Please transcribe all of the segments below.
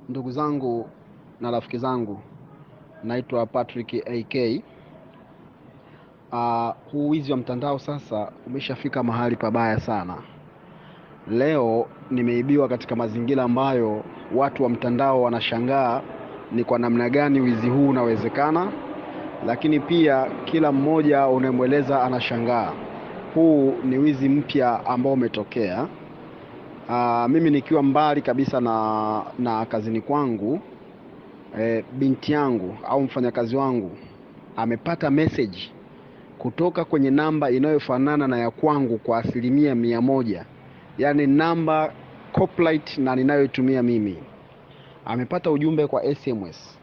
Ndugu zangu na rafiki zangu, naitwa Patrick AK. Huu wizi wa mtandao sasa umeshafika mahali pabaya sana. Leo nimeibiwa katika mazingira ambayo watu wa mtandao wanashangaa ni kwa namna gani wizi huu unawezekana, lakini pia kila mmoja unamweleza anashangaa. Huu ni wizi mpya ambao umetokea. Mimi nikiwa mbali kabisa na kazini kwangu, binti yangu au mfanyakazi wangu amepata message kutoka kwenye namba inayofanana na ya kwangu kwa 100%, yani namba copyright na ninayoitumia mimi. Amepata ujumbe kwa SMS.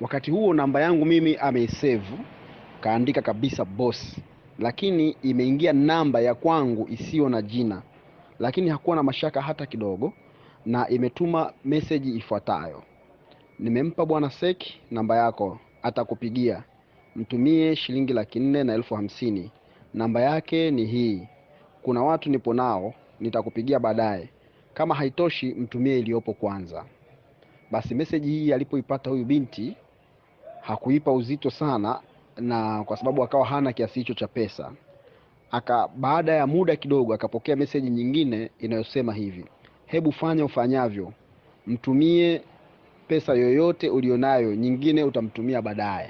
Wakati huo namba yangu mimi ameisave, kaandika kabisa boss, lakini imeingia namba ya kwangu isiyo na jina, lakini hakuwa na mashaka hata kidogo, na imetuma message ifuatayo: nimempa bwana Seki namba yako, atakupigia, mtumie shilingi 450,000. Namba yake ni hii, kuna watu nipo nao, nitakupigia baadaye, kama haitoshi mtumie iliyopo kwanza. Basi message hii alipoipata huyu binti hakuipa uzito sana, na kwa sababu akawa hana kiasi hicho cha pesa. Baada ya muda kidogo akapokea message nyingine inayosema hivi: hebu fanya ufanyavyo, mtumie pesa yoyote ulionayo, nyingine utamtumia baadaye.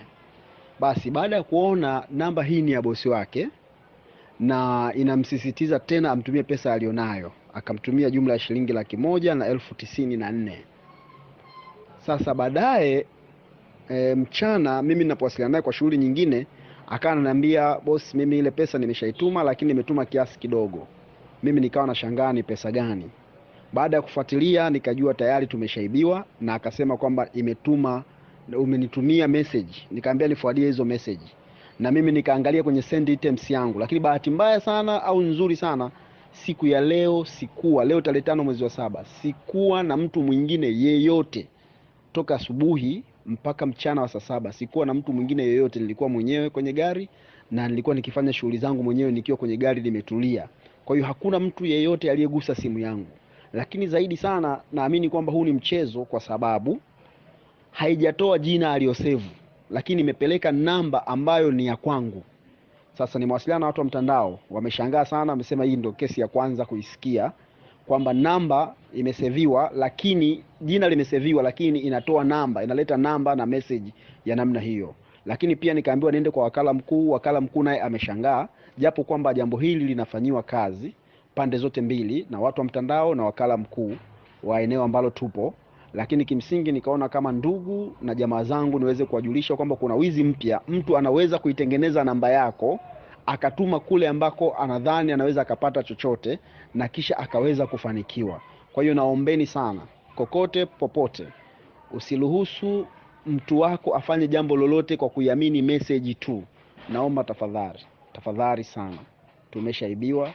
Basi baada ya kuona namba hii ni ya bosi wake na inamsisitiza tena amtumie pesa alionayo, akamtumia jumla ya shilingi 1,094,000. Sasa baadaye mchana mimi ninapowasiliana naye kwa shughuli nyingine, akawa ananiambia, boss, mimi ile pesa nimeshaituma, lakini nimetuma kiasi kidogo. Mimi nikawa nashangaa ni pesa gani. Baada ya kufuatilia nikajua tayari tumeshaibiwa, na akasema kwamba umenitumia message. Nikamwambia nifuadie hizo message, na mimi nikaangalia kwenye send items yangu, lakini bahati mbaya sana au nzuri sana, siku ya leo leo tarehe 5 mwezi wa 7, sikuwa na mtu mwingine yeyote toka asubuhi mpaka mchana wa saa 7. Sikuwa na mtu mwingine yeyote, nilikuwa mwenyewe kwenye gari na nilikuwa nikifanya shughuli zangu mwenyewe nikiwa kwenye gari limetulia. Kwa hiyo hakuna mtu yeyote aliyegusa simu yangu. Lakini zaidi sana naamini kwamba huu ni mchezo, kwa sababu haijatoa jina aliyosave, lakini imepeleka namba ambayo ni ya kwangu. Sasa nimewasiliana na watu wa mtandao, wameshangaa sana, wamesema hii ndio kesi ya kwanza kuisikia kwamba namba imeseviwa, lakini jina limeseviwa, lakini inaleta namba na message ya namna hiyo. Lakini pia nikaambiwa niende kwa wakala mkuu naye ameshangaa, japo kwamba jambo hili linafanyiwa kazi pande zote mbili, na watu wa mtandao na wakala mkuu wa eneo ambalo tupo. Lakini kimsingi nikaona kama ndugu na jamaa zangu niweze kuwajulisha kwamba kuna wizi mpya. Mtu anaweza kuitengeneza namba yako akatuma kule ambako anadhani anaweza akapata chochote, na kisha akaweza kufanikiwa. Kwa hiyo naombeni sana, kokote popote, usiruhusu mtu wako afanye jambo lolote kwa kuiamini message tu. Naomba tafadhali sana, tumeshaibiwa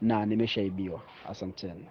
na nimeshaibiwa. Asanteni.